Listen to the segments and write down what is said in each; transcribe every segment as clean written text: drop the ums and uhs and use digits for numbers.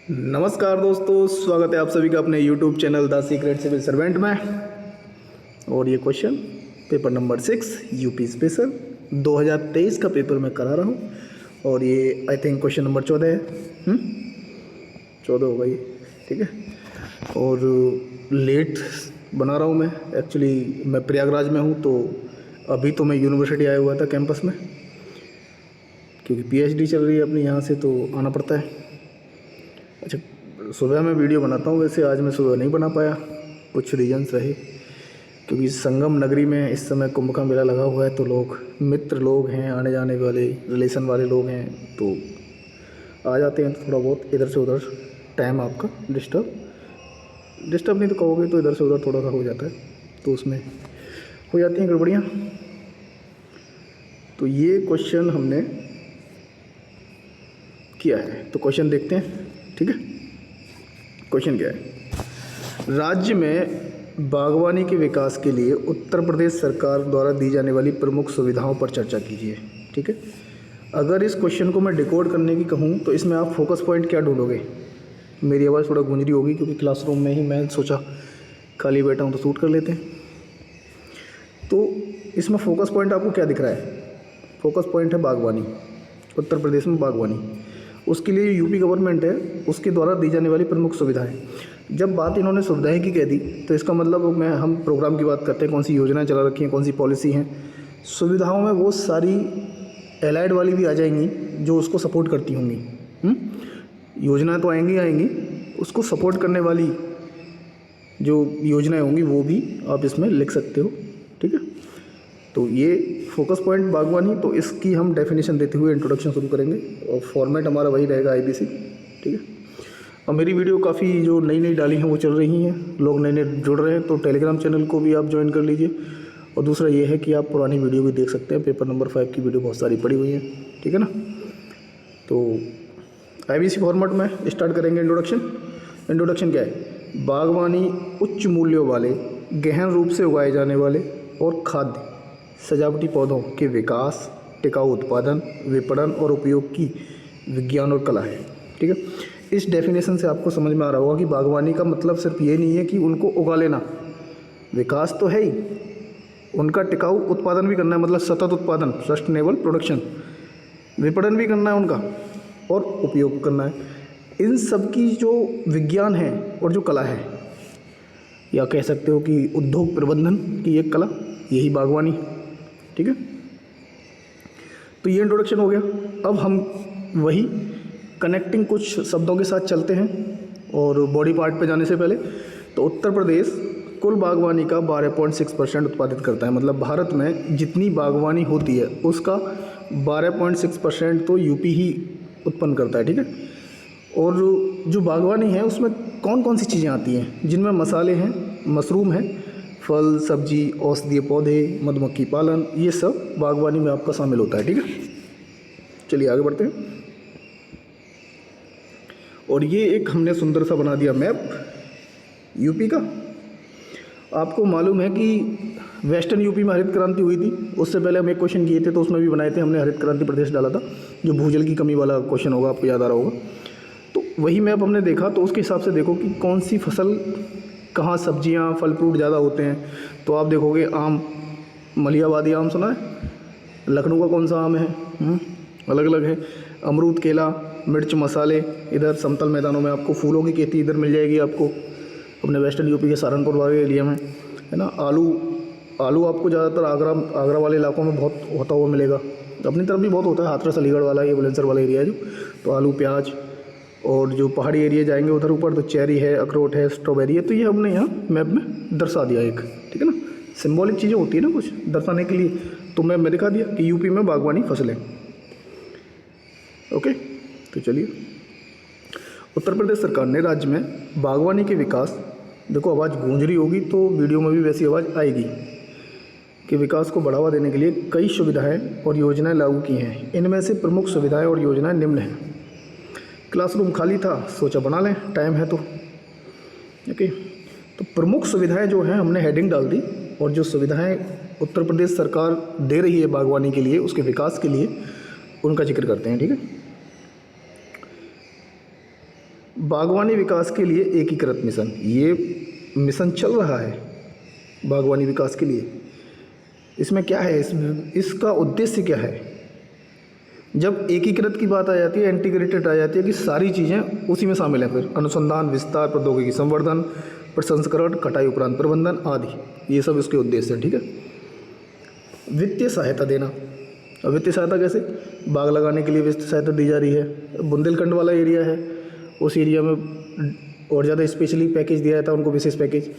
नमस्कार दोस्तों, स्वागत है आप सभी का अपने YouTube channel the secret civil servant में। और ये question paper number 6 UP special 2023 का पेपर मैं करा रहा हूँ। और ये आई थिंक क्वेश्चन नंबर 14 है। 14 होगा ये, ठीक है। और लेट बना रहा हूँ मैं, एक्चुअली मैं प्रयागराज में हूँ, तो अभी तो मैं यूनिवर्सिटी आया हुआ था कैंपस में, क्योंकि PhD चल रही है अपनी, यहाँ से तो आना पड़ता है। अच्छा, सुबह मैं वीडियो बनाता हूँ, वैसे आज मैं सुबह नहीं बना पाया, कुछ रीजन्स रहे, क्योंकि संगम नगरी में इस समय कुंभ का मेला लगा हुआ है, तो लोग मित्र लोग हैं, आने जाने वाले रिलेशन वाले लोग हैं, तो आ जाते हैं। तो थोड़ा बहुत इधर से उधर टाइम आपका डिस्टर्ब नहीं तो कहोगे, तो इधर से उधर थोड़ा सा हो जाता है, तो उसमें हो जाती हैं गड़बड़ियाँ। तो ये क्वेश्चन हमने किया है, तो क्वेश्चन देखते हैं, ठीक है। क्वेश्चन क्या है? राज्य में बागवानी के विकास के लिए उत्तर प्रदेश सरकार द्वारा दी जाने वाली प्रमुख सुविधाओं पर चर्चा कीजिए, ठीक है। अगर इस क्वेश्चन को मैं डिकोड करने की कहूँ तो इसमें आप फोकस पॉइंट क्या ढूंढोगे? मेरी आवाज़ थोड़ा गूंज रही होगी, क्योंकि क्लासरूम में ही मैं सोचा खाली बैठा हूँ तो शूट कर लेते हैं। तो इसमें फोकस पॉइंट आपको क्या दिख रहा है? फोकस पॉइंट है बागवानी, उत्तर प्रदेश में बागवानी। उसके लिए यूपी गवर्नमेंट है, उसके द्वारा दी जाने वाली प्रमुख सुविधाएं। जब बात इन्होंने सुविधाएं की कह दी, तो इसका मतलब हम प्रोग्राम की बात करते हैं, कौन सी योजनाएं चला रखी हैं, कौन सी पॉलिसी हैं। सुविधाओं में वो सारी एलाइड वाली भी आ जाएंगी जो उसको सपोर्ट करती होंगी। योजनाएं तो आएंगी, उसको सपोर्ट करने वाली जो योजनाएं होंगी वो भी आप इसमें लिख सकते हो, ठीक है। तो ये फोकस पॉइंट बागवानी, तो इसकी हम डेफिनेशन देते हुए इंट्रोडक्शन शुरू करेंगे, और फॉर्मेट हमारा वही रहेगा IBC, ठीक है। और मेरी वीडियो काफ़ी जो नई डाली हैं वो चल रही हैं, लोग नए जुड़ रहे हैं, तो टेलीग्राम चैनल को भी आप ज्वाइन कर लीजिए। और दूसरा ये है कि आप पुरानी वीडियो भी देख सकते हैं, पेपर नंबर 5 की वीडियो बहुत सारी पड़ी हुई है, ठीक है ना। तो IBC फॉर्मेट में स्टार्ट करेंगे। इंट्रोडक्शन क्या है? बागवानी उच्च मूल्यों वाले, गहन रूप से उगाए जाने वाले और खाद्य सजावटी पौधों के विकास, टिकाऊ उत्पादन, विपणन और उपयोग की विज्ञान और कला है, ठीक है। इस डेफिनेशन से आपको समझ में आ रहा होगा कि बागवानी का मतलब सिर्फ ये नहीं है कि उनको उगा लेना, विकास तो है ही, उनका टिकाऊ उत्पादन भी करना है, मतलब सतत उत्पादन, सस्टेनेबल प्रोडक्शन, विपणन भी करना है उनका, और उपयोग करना है। इन सब की जो विज्ञान है और जो कला है, या कह सकते हो कि उद्योग प्रबंधन की एक कला, यही बागवानी, ठीक है। तो ये इंट्रोडक्शन हो गया। अब हम वही कनेक्टिंग कुछ शब्दों के साथ चलते हैं, और बॉडी पार्ट पे जाने से पहले, तो उत्तर प्रदेश कुल बागवानी का 12.6% उत्पादित करता है। मतलब भारत में जितनी बागवानी होती है उसका 12.6% तो यूपी ही उत्पन्न करता है, ठीक है। और जो बागवानी है उसमें कौन कौन सी चीज़ें आती हैं, जिनमें मसाले हैं, मशरूम है, फल सब्जी, औषधीय पौधे, मधुमक्खी पालन, ये सब बागवानी में आपका शामिल होता है, ठीक है। चलिए आगे बढ़ते हैं। और ये एक हमने सुंदर सा बना दिया मैप यूपी का। आपको मालूम है कि वेस्टर्न यूपी में हरित क्रांति हुई थी, उससे पहले हम एक क्वेश्चन किए थे, तो उसमें भी बनाए थे हमने, हरित क्रांति प्रदेश डाला था, जो भूजल की कमी वाला क्वेश्चन होगा, आपको याद आ रहा होगा। तो वही मैप हमने देखा, तो उसके हिसाब से देखो कि कौन सी फसल, कहाँ सब्जियाँ फल फ्रूट ज़्यादा होते हैं। तो आप देखोगे आम, मलिहाबादी आम सुना है, लखनऊ का कौन सा आम है, अलग अलग है। अमरूद, केला, मिर्च, मसाले इधर समतल मैदानों में। आपको फूलों की खेती इधर मिल जाएगी आपको अपने वेस्टर्न यूपी के सहारनपुर वाले एरिया में, है ना। आलू आपको ज़्यादातर आगरा वाले इलाकों में बहुत होता हुआ मिलेगा, अपनी तरफ भी बहुत होता है, हाथरस अलीगढ़ वाला, ये बुलंदशहर वाला एरिया है जो। तो आलू, प्याज, और जो पहाड़ी एरिया जाएंगे उधर ऊपर तो चेरी है, अखरोट है, स्ट्रॉबेरी है। तो ये हमने यहाँ मैप में दर्शा दिया एक, ठीक है ना। सिंबॉलिक चीज़ें होती है ना कुछ दर्शाने के लिए, तो मैप में दिखा दिया कि यूपी में बागवानी फसलें। ओके, तो चलिए, उत्तर प्रदेश सरकार ने राज्य में बागवानी के विकास, देखो आवाज़ गूंज रही होगी तो वीडियो में भी वैसी आवाज़ आएगी, के विकास को बढ़ावा देने के लिए कई सुविधाएं और योजनाएं लागू की हैं। इनमें से प्रमुख सुविधाएं और योजनाएं निम्न हैं। क्लासरूम खाली था, सोचा बना लें, टाइम है तो, ओके। तो प्रमुख सुविधाएं जो हैं हमने हेडिंग डाल दी, और जो सुविधाएं उत्तर प्रदेश सरकार दे रही है बागवानी के लिए, उसके विकास के लिए, उनका जिक्र करते हैं, ठीक है। बागवानी विकास के लिए एकीकृत मिशन, ये मिशन चल रहा है बागवानी विकास के लिए। इसमें क्या है, इसका उद्देश्य क्या है? जब एकीकृत की बात आ जाती है, इंटीग्रेटेड आ जाती है कि सारी चीज़ें उसी में शामिल हैं, फिर अनुसंधान, विस्तार, प्रौद्योगिकी संवर्धन, प्रसंस्करण, कटाई उपरांत प्रबंधन आदि, ये सब इसके उद्देश्य हैं। ठीक है। वित्तीय सहायता देना। अब वित्तीय सहायता कैसे? बाग लगाने के लिए वित्तीय सहायता दी जा रही है। बुंदेलखंड वाला एरिया है, उस एरिया में और ज़्यादा स्पेशली पैकेज दिया जाता है उनको, विशेष पैकेज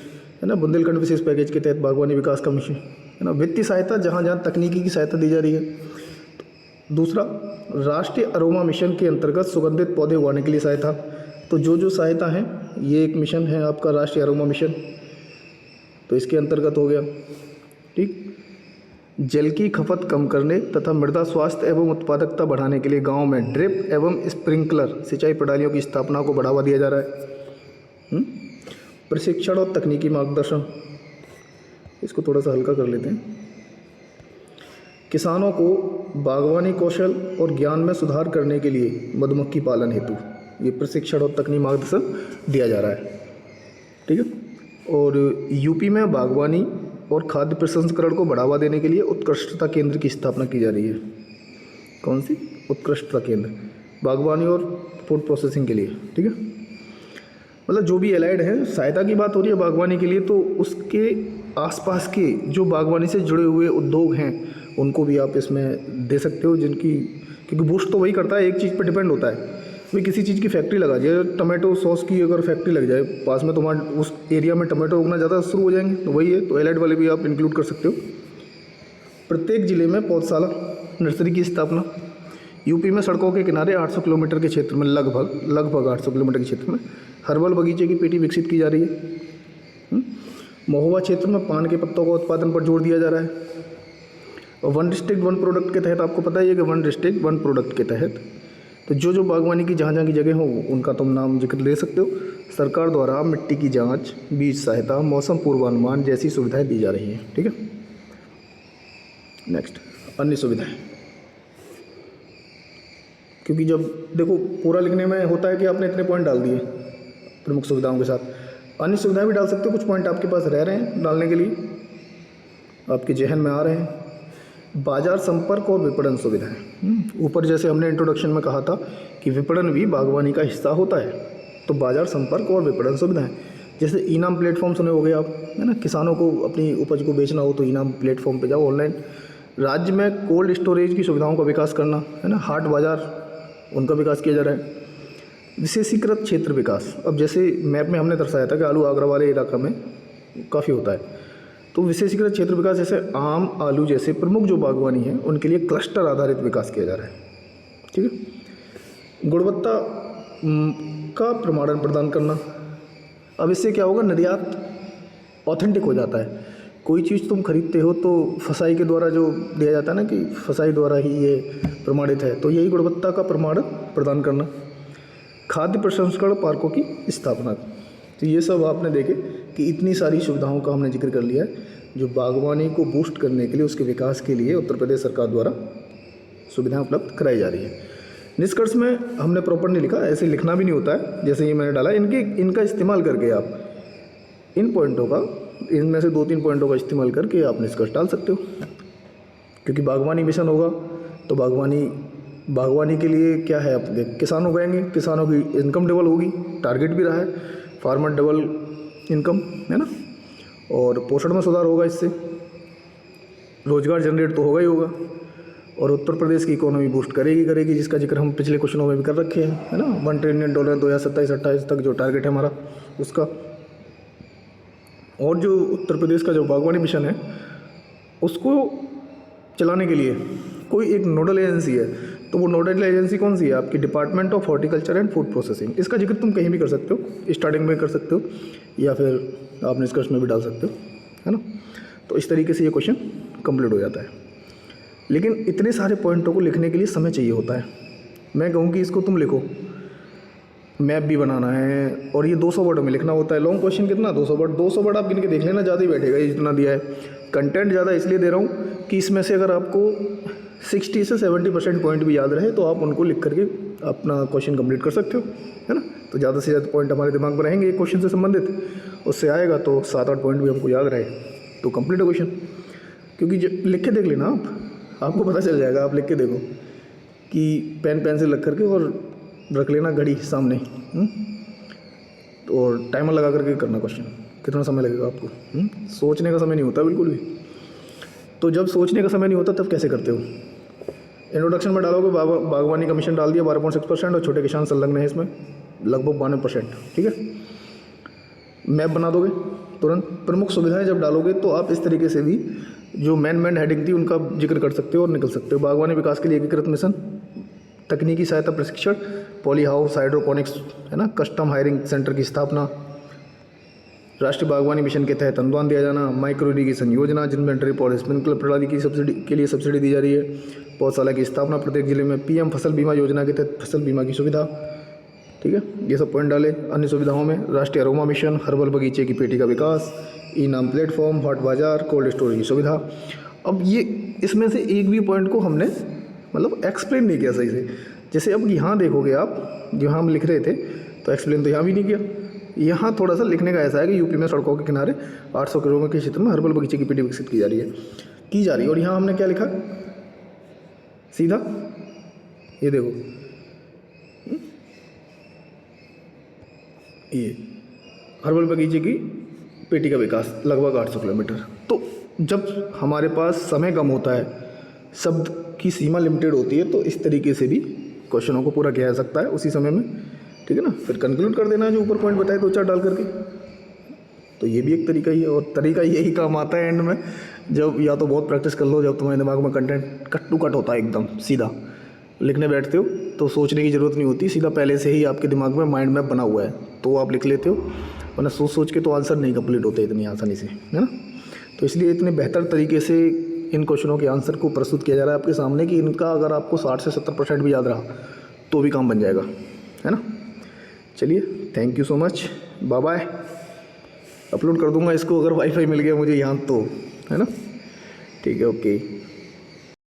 है ना, बुंदेलखंड विशेष पैकेज के तहत बागवानी विकास का मिशन है ना। वित्तीय सहायता जहाँ जहाँ तकनीकी की सहायता दी जा रही है। दूसरा, राष्ट्रीय अरोमा मिशन के अंतर्गत सुगंधित पौधे उगाने के लिए सहायता। तो जो सहायता है, ये एक मिशन है आपका राष्ट्रीय अरोमा मिशन, तो इसके अंतर्गत हो गया। ठीक। जल की खपत कम करने तथा मृदा स्वास्थ्य एवं उत्पादकता बढ़ाने के लिए गांव में ड्रिप एवं स्प्रिंकलर सिंचाई प्रणालियों की स्थापना को बढ़ावा दिया जा रहा है। प्रशिक्षण और तकनीकी मार्गदर्शन, इसको थोड़ा सा हल्का कर लेते हैं। किसानों को बागवानी कौशल और ज्ञान में सुधार करने के लिए मधुमक्खी पालन हेतु ये प्रशिक्षण और तकनीकी मार्गदर्शन दिया जा रहा है। ठीक है। और यूपी में बागवानी और खाद्य प्रसंस्करण को बढ़ावा देने के लिए उत्कृष्टता केंद्र की स्थापना की जा रही है। कौन सी? उत्कृष्टता केंद्र, बागवानी और फूड प्रोसेसिंग के लिए। ठीक है। मतलब जो भी एलाइड है, सहायता की बात हो रही है बागवानी के लिए, तो उसके आसपास के जो बागवानी से जुड़े हुए उद्योग हैं उनको भी आप इसमें दे सकते हो, जिनकी, क्योंकि बूस्ट तो वही करता है, एक चीज़ पर डिपेंड होता है। भाई किसी चीज़ की फैक्ट्री लगा दिए, टमाटो सॉस की अगर फैक्ट्री लग जाए पास में, तो वहाँ उस एरिया में टमाटो उगना ज़्यादा शुरू हो जाएंगे, तो वही है। तो एलाइड वाले भी आप इंक्लूड कर सकते हो। प्रत्येक जिले में पौधशाला, नर्सरी की स्थापना। यूपी में सड़कों के किनारे 800 किलोमीटर के क्षेत्र में, लगभग 800 किलोमीटर के क्षेत्र में हर्बल बगीचे की पेटी विकसित की जा रही है। महुआ क्षेत्र में पान के पत्तों का उत्पादन पर जोर दिया जा रहा है। और 1 डिस्ट्रिक्ट 1 प्रोडक्ट के तहत आपको पता ही है कि 1 डिस्ट्रिक्ट 1 प्रोडक्ट के तहत तो जो बागवानी की जहाँ की जगह हो उनका तुम नाम जिक्र ले सकते हो। सरकार द्वारा मिट्टी की जांच, बीज सहायता, मौसम पूर्वानुमान जैसी सुविधाएं दी जा रही हैं। ठीक है। नेक्स्ट, अन्य सुविधाएं। क्योंकि जब देखो पूरा लिखने में होता है कि आपने इतने पॉइंट डाल दिए प्रमुख सुविधाओं के साथ, अन्य सुविधाएं भी डाल सकते हो। कुछ पॉइंट आपके पास रह रहे हैं डालने के लिए, आपके जहन में आ रहे हैं। बाजार संपर्क और विपणन सुविधाएं। ऊपर जैसे हमने इंट्रोडक्शन में कहा था कि विपणन भी बागवानी का हिस्सा होता है, तो बाजार संपर्क और विपणन सुविधाएं, जैसे इनाम प्लेटफॉर्म सुने होंगे आप, है ना। किसानों को अपनी उपज को बेचना हो तो इनाम प्लेटफॉर्म पे जाओ ऑनलाइन। राज्य में कोल्ड स्टोरेज की सुविधाओं का विकास करना, है ना। हाट बाजार, उनका विकास किया जा रहा है। विशेषीकृत क्षेत्र विकास। अब जैसे मैप में हमने दर्शाया था कि आलू आगरा वाले इलाका में काफ़ी होता है, तो विशेषीकृत क्षेत्र विकास जैसे आम, आलू जैसे प्रमुख जो बागवानी है उनके लिए क्लस्टर आधारित विकास किया जा रहा है। ठीक है। गुणवत्ता का प्रमाणन प्रदान करना। अब इससे क्या होगा, निर्यात ऑथेंटिक हो जाता है। कोई चीज़ तुम खरीदते हो तो फसाई के द्वारा जो दिया जाता है ना, कि फसाई द्वारा ही ये प्रमाणित है, तो यही गुणवत्ता का प्रमाण प्रदान करना। खाद्य प्रसंस्करण पार्कों की स्थापना। तो ये सब आपने देखे कि इतनी सारी सुविधाओं का हमने जिक्र कर लिया है जो बागवानी को बूस्ट करने के लिए, उसके विकास के लिए उत्तर प्रदेश सरकार द्वारा सुविधाएं उपलब्ध कराई जा रही है। निष्कर्ष में हमने प्रॉपर नहीं लिखा, ऐसे लिखना भी नहीं होता है जैसे ये मैंने डाला। इनका इस्तेमाल करके आप इन पॉइंटों का, इनमें से 2-3 पॉइंटों का इस्तेमाल करके आप निष्कर्ष डाल सकते हो। क्योंकि बागवानी मिशन होगा तो बागवानी के लिए क्या है, आप किसान उगाएंगे, किसानों की इनकम डबल होगी, टारगेट भी रहा है फार्मर डबल इनकम, है ना। और पोषण में सुधार होगा, इससे रोजगार जनरेट तो होगा ही होगा, और उत्तर प्रदेश की इकोनॉमी बूस्ट करेगी, जिसका जिक्र हम पिछले क्वेश्चनों में भी कर रखे हैं, है ना। $1 ट्रिलियन 2027-28 तक जो टारगेट है हमारा उसका। और जो उत्तर प्रदेश का जो बागवानी मिशन है उसको चलाने के लिए कोई एक नोडल एजेंसी है, तो वो नोडल एजेंसी कौन सी है, आपकी department of horticulture and food processing. इसका जिक्र तुम कहीं भी कर सकते हो, स्टार्टिंग में कर सकते हो या फिर आप निष्कर्ष में भी डाल सकते हो, है ना। तो इस तरीके से ये क्वेश्चन कंप्लीट हो जाता है। लेकिन इतने सारे पॉइंटों को लिखने के लिए समय चाहिए होता है। मैं कहूँ कि इसको तुम लिखो, मैप भी बनाना है और ये 200 वर्ड में लिखना होता है। लॉन्ग क्वेश्चन कितना, 200 वर्ड। 200 वर्ड आप गिन के देख लेना, ज़्यादा ही बैठेगा, ये जितना दिया है। कंटेंट ज़्यादा इसलिए दे रहा हूँ कि इसमें से अगर आपको 60 से 70% पॉइंट भी याद रहे तो आप उनको लिख करके अपना क्वेश्चन कंप्लीट कर सकते हो, है ना। तो ज़्यादा से ज़्यादा पॉइंट हमारे दिमाग में रहेंगे एक क्वेश्चन से संबंधित, उससे आएगा तो 7-8 पॉइंट भी हमको याद रहे तो कंप्लीट है क्वेश्चन। क्योंकि लिख के देख लेना आपको पता चल जाएगा। आप लिख के देखो कि पेन पेंसिल रख करके और रख लेना घड़ी सामने, और टाइमर लगा करके करना क्वेश्चन। कितना समय लगेगा आपको, सोचने का समय नहीं होता बिल्कुल भी। तो जब सोचने का समय नहीं होता तब कैसे करते हो। इंट्रोडक्शन में डालोगे बागवानी का मिशन डाल दिया 12.6%, और छोटे किसान संलग्न है इसमें लगभग 92%, ठीक है। मैप बना दोगे तुरंत। प्रमुख सुविधाएं जब डालोगे तो आप इस तरीके से भी जो मेन हेडिंग थी उनका जिक्र कर सकते हो और निकल सकते हो। बागवानी विकास के लिए एकीकृत मिशन, तकनीकी सहायता प्रशिक्षण, पॉली हाउस, हाइड्रोपोनिक्स, है ना, कस्टम हायरिंग सेंटर की स्थापना, राष्ट्रीय बागवानी मिशन के तहत अनुदान दिया जाना, माइक्रो इरीगेशन योजना जिनमें ड्रिप और स्प्रिंकलर प्रणाली की सब्सिडी के लिए सब्सिडी दी जा रही है, पौधशाला की स्थापना प्रत्येक जिले में, पीएम फसल बीमा योजना के तहत फसल बीमा की सुविधा, ठीक है। ये सब पॉइंट डाले। अन्य सुविधाओं में राष्ट्रीय अरोमा मिशन, हर्बल बगीचे की पेटी का विकास, ई नाम प्लेटफॉर्म, हॉट बाजार, कोल्ड स्टोरेज की सुविधा। अब ये इसमें से एक भी पॉइंट को हमने मतलब एक्सप्लेन नहीं किया सही से। जैसे अब यहाँ देखोगे आप, जहाँ हम लिख रहे थे तो एक्सप्लेन तो यहाँ भी नहीं किया। यहाँ थोड़ा सा लिखने का ऐसा है कि यूपी में सड़कों के किनारे 800 किलोमीटर के क्षेत्र में हर्बल बगीचे की पेटी विकसित की जा रही है। और यहाँ हमने क्या लिखा सीधा, ये देखो, ये हर्बल बगीचे की पेटी का विकास लगभग 800 किलोमीटर। तो जब हमारे पास समय कम होता है, शब्द की सीमा लिमिटेड होती है, तो इस तरीके से भी क्वेश्चनों को पूरा किया जा सकता है उसी समय में, ठीक है ना। फिर कंक्लूड कर देना है जो ऊपर पॉइंट बताए 2-4 डाल करके। तो ये भी एक तरीका ही है, और तरीका यही काम आता है एंड में, जब या तो बहुत प्रैक्टिस कर लो, जब तुम्हारे दिमाग में कंटेंट कट टू कट होता है एकदम सीधा, लिखने बैठते हो तो सोचने की ज़रूरत नहीं होती, सीधा पहले से ही आपके दिमाग में माइंड मैप बना हुआ है तो आप लिख लेते हो। वरना सोच के तो आंसर नहीं कंप्लीट होते इतनी आसानी से, है ना। तो इसलिए इतने बेहतर तरीके से इन क्वेश्चनों के आंसर को प्रस्तुत किया जा रहा है आपके सामने कि इनका अगर आपको 60 से 70% भी याद रहा तो भी काम बन जाएगा, है ना। चलिए, thank you so much, bye bye. Upload कर दूंगा इसको अगर वाईफाई मिल गया मुझे यहाँ तो, है ना। ठीक है, ओके।